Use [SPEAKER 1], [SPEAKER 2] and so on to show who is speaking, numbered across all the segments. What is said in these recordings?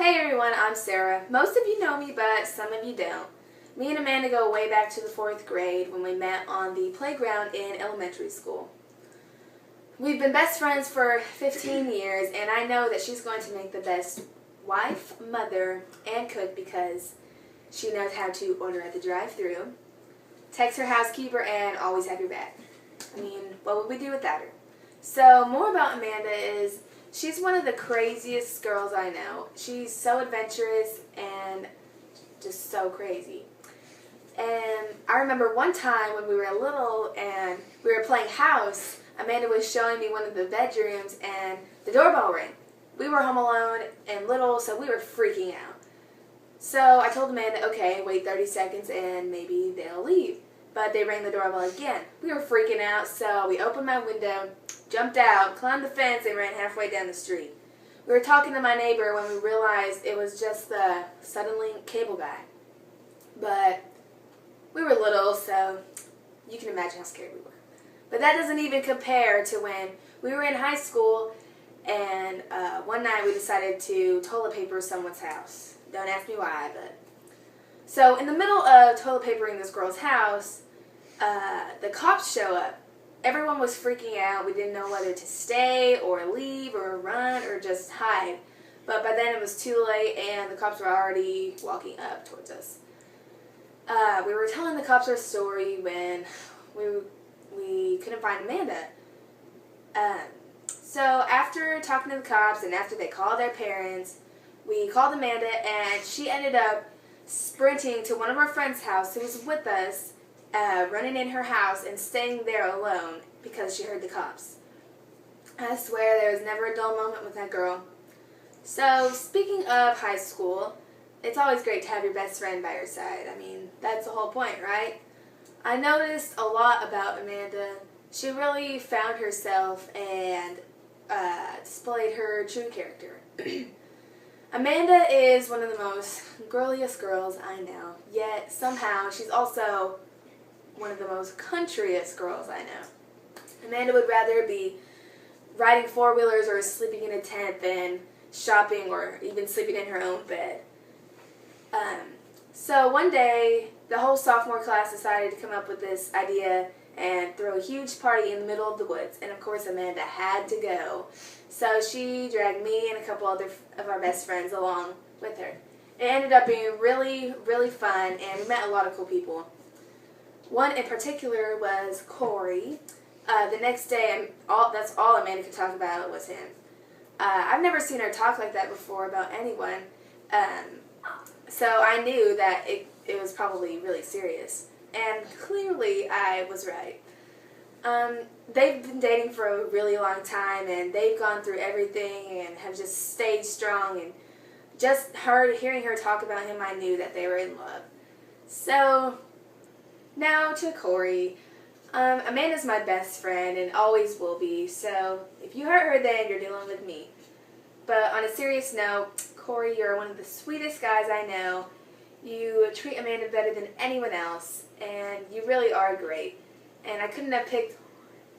[SPEAKER 1] Hey everyone, I'm Sarah. Most of you know me, but some of you don't. Me and Amanda go way back to the 4th grade when we met on the playground in elementary school. We've been best friends for 15 years, and I know that she's going to make the best wife, mother, and cook because she knows how to order at the drive-thru, text her housekeeper, and always have your back. I mean, what would we do without her? So, more about Amanda is she's one of the craziest girls I know. She's so adventurous and just so crazy. And I remember one time when we were little and we were playing house, Amanda was showing me one of the bedrooms and the doorbell rang. We were home alone and little, so we were freaking out. So I told Amanda, okay, wait 30 seconds and maybe they'll leave. But they rang the doorbell again. We were freaking out, so we opened my window, jumped out, climbed the fence, and ran halfway down the street. We were talking to my neighbor when we realized it was just the Suddenlink cable guy. But we were little, so you can imagine how scared we were. But that doesn't even compare to when we were in high school and one night we decided to toilet paper someone's house. Don't ask me why, but... So in the middle of toilet papering this girl's house, the cops show up. Everyone was freaking out. We didn't know whether to stay or leave or run or just hide. But by then it was too late and the cops were already walking up towards us. We were telling the cops our story when we couldn't find Amanda. So after talking to the cops and after they called their parents, we called Amanda and she ended up sprinting to one of our friends' house who was with us, running in her house and staying there alone because she heard the cops. I swear there was never a dull moment with that girl. So speaking of high school, it's always great to have your best friend by your side. I mean, that's the whole point, right? I noticed a lot about Amanda. She really found herself and displayed her true character. Amanda is one of the most girliest girls I know, yet somehow she's also one of the most countryest girls I know. Amanda would rather be riding four-wheelers or sleeping in a tent than shopping or even sleeping in her own bed. So one day, the whole sophomore class decided to come up with this idea and throw a huge party in the middle of the woods. And of course, Amanda had to go. So she dragged me and a couple other of our best friends along with her. It ended up being really, really fun, and we met a lot of cool people. One in particular was Corey. The next day, that's all Amanda could talk about was him. I've never seen her talk like that before about anyone. So I knew that it was probably really serious. And clearly I was right. They've been dating for a really long time and they've gone through everything and have just stayed strong, and just hearing her talk about him, I knew that they were in love. So now to Corey. Amanda's my best friend and always will be, so if you hurt her then you're dealing with me. But on a serious note, Corey, you're one of the sweetest guys I know. You treat Amanda better than anyone else, and you really are great. And I couldn't have picked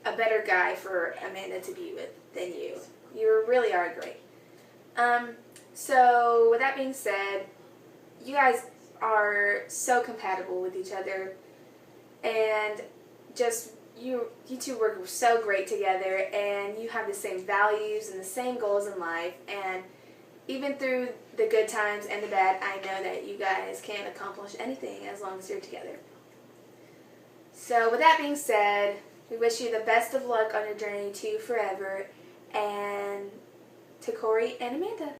[SPEAKER 1] a better guy for Amanda to be with than you. You really are great. So with that being said, you guys are so compatible with each other, and just you two work so great together, and you have the same values and the same goals in life, and even through the good times and the bad, I know that you guys can accomplish anything as long as you're together. So with that being said, we wish you the best of luck on your journey to forever, and to Corey and Amanda.